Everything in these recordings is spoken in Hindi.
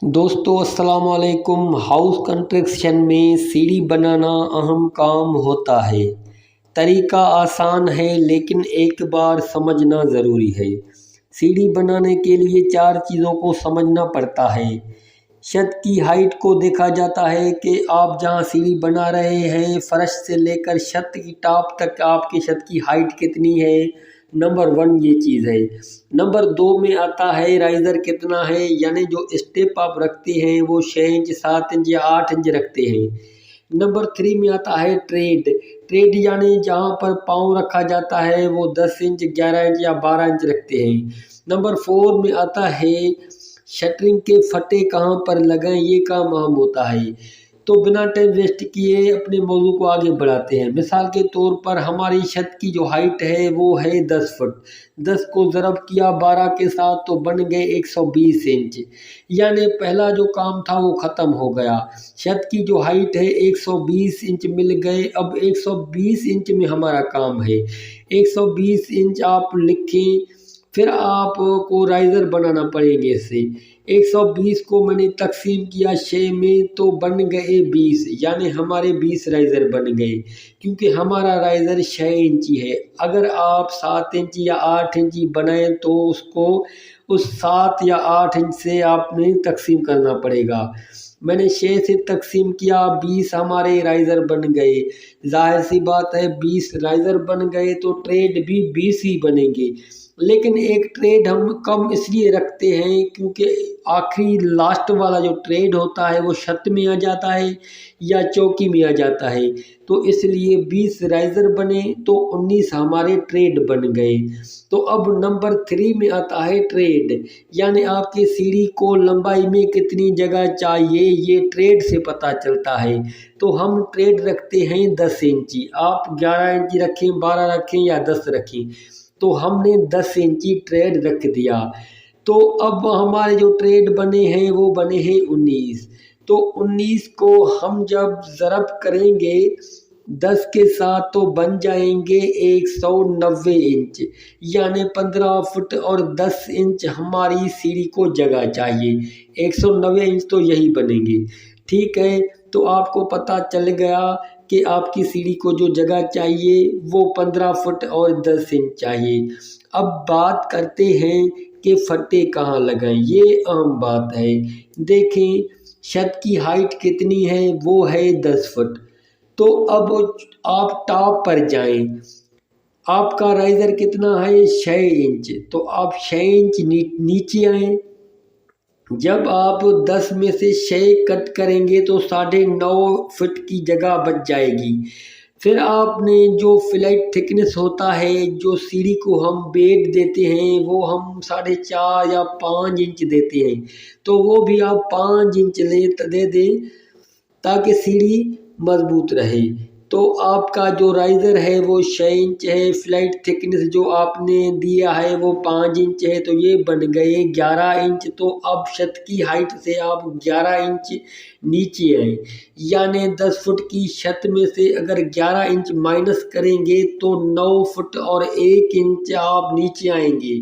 दोस्तों अस्सलाम वालेकुम। हाउस कंस्ट्रक्शन में सीढ़ी बनाना अहम काम होता है। तरीका आसान है लेकिन एक बार समझना ज़रूरी है। सीढ़ी बनाने के लिए चार चीज़ों को समझना पड़ता है। छत की हाइट को देखा जाता है कि आप जहाँ सीढ़ी बना रहे हैं फर्श से लेकर छत की टॉप तक आपकी छत की हाइट कितनी है। नंबर वन ये चीज़ है। नंबर दो में आता है राइज़र कितना है, यानी जो स्टेप आप रखते हैं वो 6 इंच 7 इंच या 8 इंच रखते हैं। नंबर थ्री में आता है ट्रेड। ट्रेड यानी जहाँ पर पाँव रखा जाता है वो 10 इंच 11 इंच या 12 इंच रखते हैं। नंबर फोर में आता है शटरिंग के फटे कहाँ पर लगाएं, ये काम अहम होता है। तो बिना टाइम वेस्ट किए अपने मौजू को आगे बढ़ाते हैं। मिसाल के तौर पर हमारी छत की जो हाइट है वो है 10 फुट। 10 को ज़रब किया 12 के साथ तो बन गए 120 इंच। यानी पहला जो काम था वो ख़त्म हो गया। छत की जो हाइट है 120 इंच मिल गए। अब 120 इंच में हमारा काम है। 120 इंच आप लिखें, फिर आपको राइज़र बनाना पड़ेंगे इससे। 120 को मैंने तकसीम किया 6 में तो बन गए 20, यानी हमारे 20 राइज़र बन गए, क्योंकि हमारा राइज़र 6 इंची है। अगर आप 7 इंची या 8 इंची बनाएं तो उसको उस 7 या 8 इंच से आपने तकसीम करना पड़ेगा। मैंने 6 से तकसीम किया, 20 हमारे राइज़र बन गए। जाहिर सी बात है 20 राइज़र बन गए तो ट्रेड भी 20 ही बनेंगे। लेकिन एक ट्रेड हम कम इसलिए रखते हैं क्योंकि आखिरी लास्ट वाला जो ट्रेड होता है वो छत में आ जाता है या चौकी में आ जाता है। तो इसलिए 20 राइज़र बने तो 19 हमारे ट्रेड बन गए। तो अब नंबर थ्री में आता है ट्रेड, यानी आपकी सीढ़ी को लंबाई में कितनी जगह चाहिए ये ट्रेड से पता चलता है। तो हम ट्रेड रखते हैं 10 इंची। आप 11 इंची रखें, 12 रखें या 10 रखें, तो हमने 10 इंची ट्रेड रख दिया। तो अब हमारे जो ट्रेड बने हैं वो बने हैं 19। तो 19 को हम जब ज़रब करेंगे 10 के साथ तो बन जाएंगे 190 इंच, यानी 15 फुट और 10 इंच हमारी सीढ़ी को जगह चाहिए। 190 इंच तो यही बनेंगे। ठीक है, तो आपको पता चल गया कि आपकी सीढ़ी को जो जगह चाहिए वो 15 फुट और 10 इंच चाहिए। अब बात करते हैं कि फट्टे कहाँ लगाएं, ये अहम बात है। देखें छत की हाइट कितनी है, वो है 10 फुट। तो अब आप टॉप पर जाएं। आपका राइज़र कितना है 6 इंच, तो आप 6 इंच नीचे आएँ। जब आप 10 में से 6 कट करेंगे तो 9.5 फुट की जगह बच जाएगी। फिर आपने जो फ्लैट थिकनेस होता है, जो सीढ़ी को हम बेड देते हैं वो हम 4.5 या 5 इंच देते हैं, तो वो भी आप 5 इंच दे दें ताकि सीढ़ी मजबूत रहे। तो आपका जो राइज़र है वो 6 इंच है, फ्लाइट थिकनेस जो आपने दिया है वो 5 इंच है, तो ये बन गए 11 इंच। तो अब छत की हाइट से आप 11 इंच नीचे आए, यानी 10 फुट की छत में से अगर 11 इंच माइनस करेंगे तो 9 फुट और 1 इंच आप नीचे आएंगे।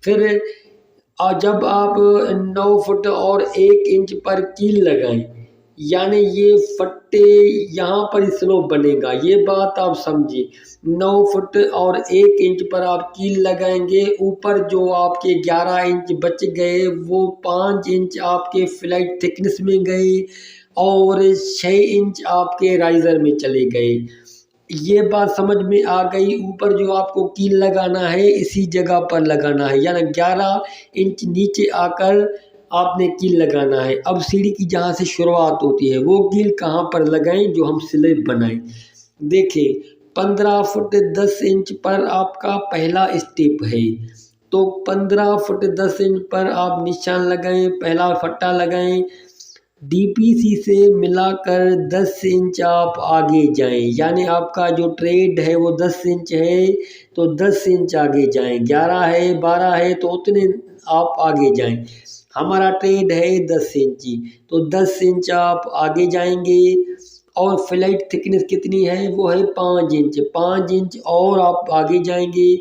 फिर जब आप 9 फुट और 1 इंच पर कील लगाएं, यानी ये फट्टे यहाँ पर स्लोप बनेगा, ये बात आप समझिए। 9 फुट और 1 इंच पर आप कील लगाएंगे, ऊपर जो आपके 11 इंच बच गए वो 5 इंच आपके फ्लैट थिकनेस में गए और 6 इंच आपके राइज़र में चले गए। ये बात समझ में आ गई। ऊपर जो आपको कील लगाना है इसी जगह पर लगाना है, यानी 11 इंच नीचे आकर आपने कील लगाना है। अब सीढ़ी की जहाँ से शुरुआत होती है वो कील कहाँ पर लगाएं जो हम स्लैब बनाएं। देखें 15 फुट 10 इंच पर आपका पहला स्टेप है, तो 15 फुट 10 इंच पर आप निशान लगाएं, पहला फट्टा लगाएं। डीपीसी से मिलाकर 10 इंच आप आगे जाएं, यानी आपका जो ट्रेड है वो 10 इंच है तो 10 इंच आगे जाएं। 11 है 12 है तो उतने आप आगे जाएं। हमारा ट्रेड है 10 इंची, तो 10 इंच आप आगे जाएंगे। और फ्लाइट थिकनेस कितनी है, वो है 5 इंच। 5 इंच और आप आगे जाएंगे,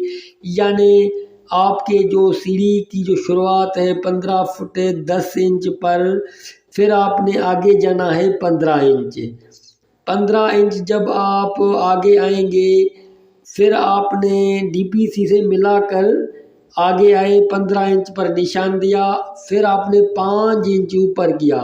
यानी आपके जो सीढ़ी की जो शुरुआत है 15 फुट 10 इंच पर, फिर आपने आगे जाना है 15 इंच। 15 इंच जब आप आगे आएंगे, फिर आपने डीपीसी से मिलाकर आगे आए, 15 इंच पर निशान दिया, फिर आपने 5 इंच ऊपर किया,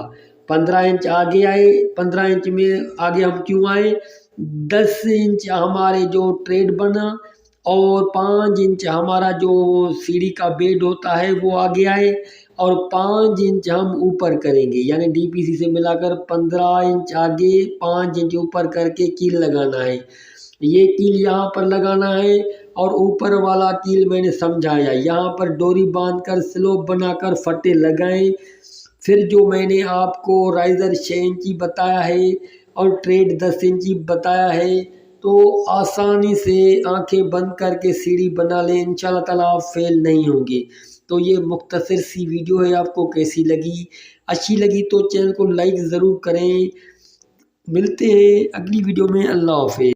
15 इंच आगे आए। 15 इंच में आगे हम क्यों आए, 10 इंच हमारे जो ट्रेड बना और 5 इंच हमारा जो सीढ़ी का बेड होता है वो आगे आए, और 5 इंच हम ऊपर करेंगे, यानी डीपीसी से मिलाकर 15 इंच आगे 5 इंच ऊपर करके कील लगाना है। ये कील यहाँ पर लगाना है, और ऊपर वाला कील मैंने समझाया, यहाँ पर डोरी बांधकर स्लोप बनाकर फटे लगाएं। फिर जो मैंने आपको राइजर 6 इंची बताया है और ट्रेड 10 इंची बताया है, तो आसानी से आंखें बंद करके सीढ़ी बना लें, इंशाल्लाह ताला आप फेल नहीं होंगे। तो ये मुख्तसर सी वीडियो है, आपको कैसी लगी? अच्छी लगी तो चैनल को लाइक ज़रूर करें। मिलते हैं अगली वीडियो में। अल्लाह हाफ़िज़।